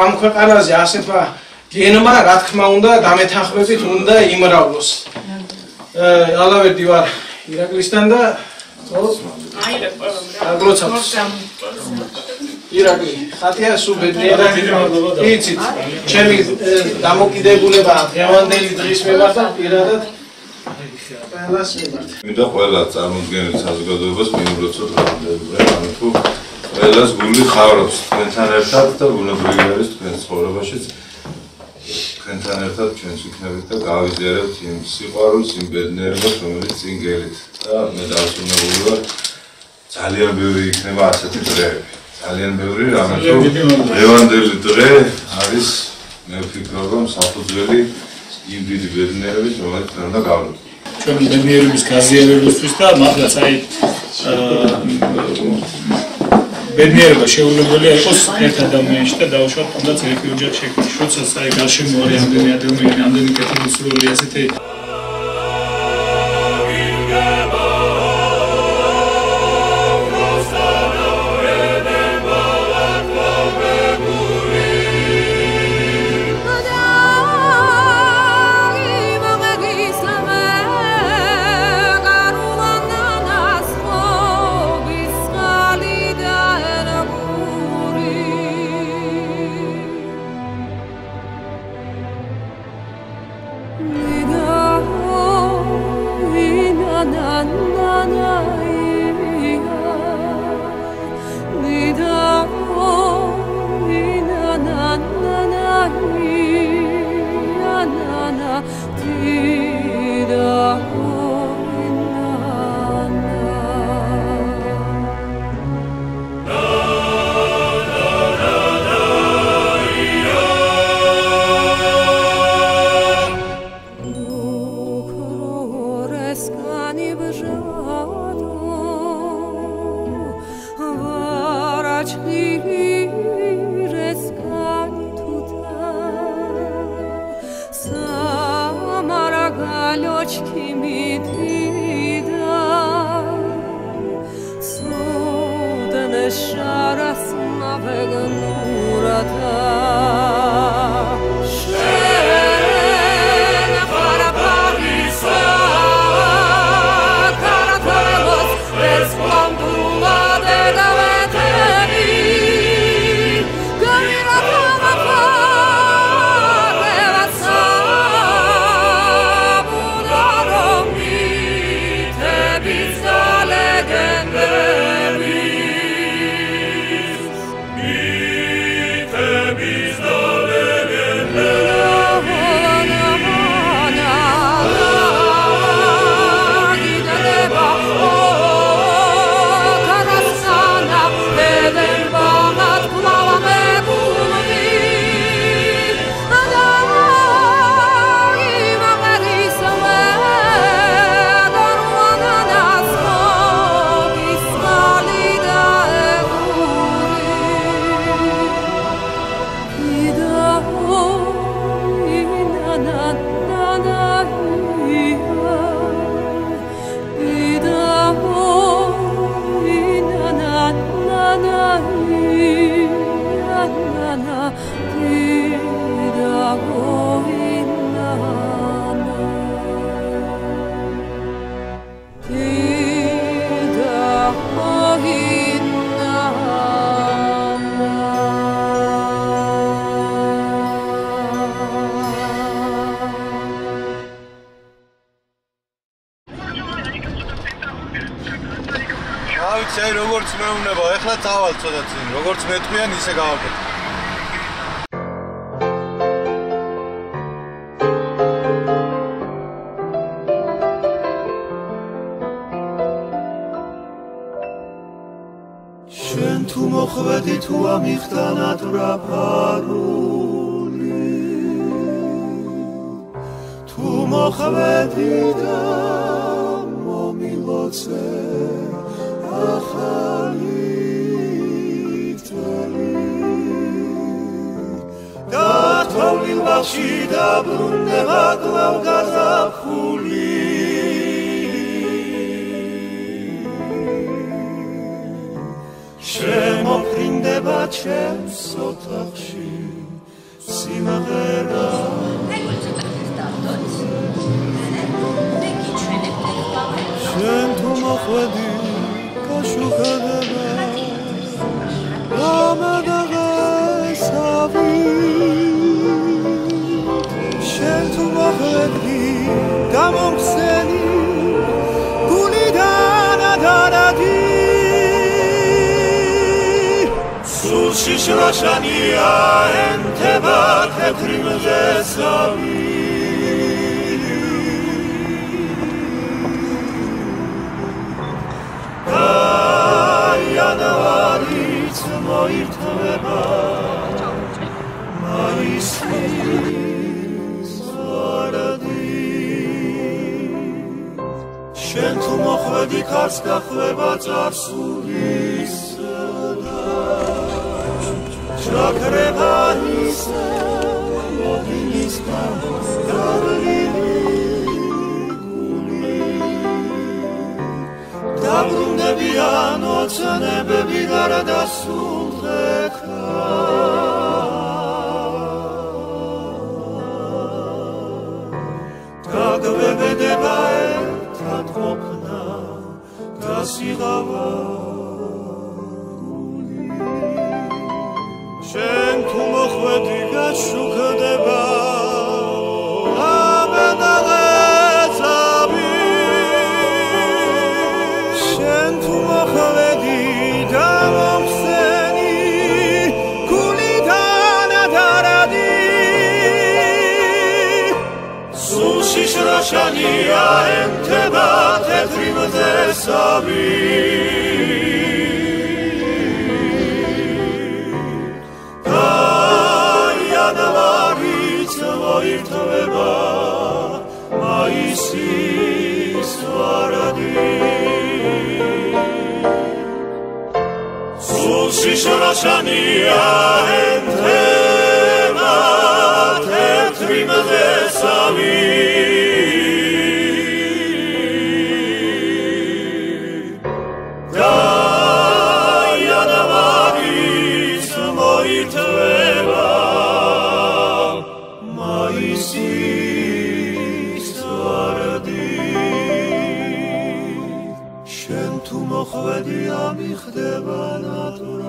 ამ ქვეყანაზე ასეთმა გენმა რა თქმა უნდა დამეთანხმებით უნდა იმრავლოს. ალავერდი ვარ ირაკლისთან და აგლოცავს. ირაკლი, ხათია სულ ბედნიერად იცით. ჩემი დამოკიდებულება დღევანდელი დღის მიმართ და პირადად ყველას მიმართ. მინდა ყველა წარმოდგენილ საზოგადოებას მიუბრალოდ რამდენიმე ანუ ყველას გული ხარობს თქვენთან ერთად და ბუნებრივი არის თქვენ ცხოვრებაშიც თქვენთან ერთად ჩვენს იქნებით და გავიზიარებთ იმ სიყვარულს, იმ ბედნიერებას, რომელიც წინ გელით და მე დავსვენებული ვარ ძალიან ბევრი იქნება ასეთი დღეები. ძალიან ბევრი, რამეთო დღევანდელი დღე არის მე ვფიქრობ რომ საფუძველი იმ დიდი ბედნიერების, რომელიც ჩვენ უნდა გავდოთ. ჩვენი ბედნიერების გაზიარებისთვის და მართლაც აი ბედნიერება შეუძლებელია იყოს ერთ ადამიანში და დავუშვათ თუნდაც ერთი ოჯახი შექმნის, როცა აი გარშემო არის ამდენი ადამიანი, ამდენი კეთილსურველი ასეთი როგორც მეუბნება, ეხლა წავალ ცოტა წინ, როგორც მეტყვიან, ისე გავაკეთე. შენ თუ მოხვედი თუ ამიხდა ნატრაფარული თუ მოხვედი და მომილოცე ახალი წელი გათხოვილ ბაღში დაბრუნდება კვლავ გაზაფხული შემოფრინდება ჩემს ოთახში სიმღერა შენ თუ მოხვედი გაშუქდება გამადაღესავი შენ თუ მოხვედი გამომხსენი გულიდან ადარადი სულში შრაშანია ენთება თეთრი მზესავი იანვარიც მოირთმება მაისის ვარდი შენ თუ მოხვედი ქარს გახვება წარსულის ჩაქრება ისე მოდინის გავლილი დაბრუნდებიან ოცნებები გარდასულხექა გაგვებედება ერთად ყოფნა და სიღავა შენ თუ მოხვედი გაშუქდება შრაშანია ენთება თეთრი მზესავი იანვარიც მოირთმება მაისის ვარდი სულში შრაშანია ენთება თეთრი მზესავი მოხვედი ამიხდება ნატურა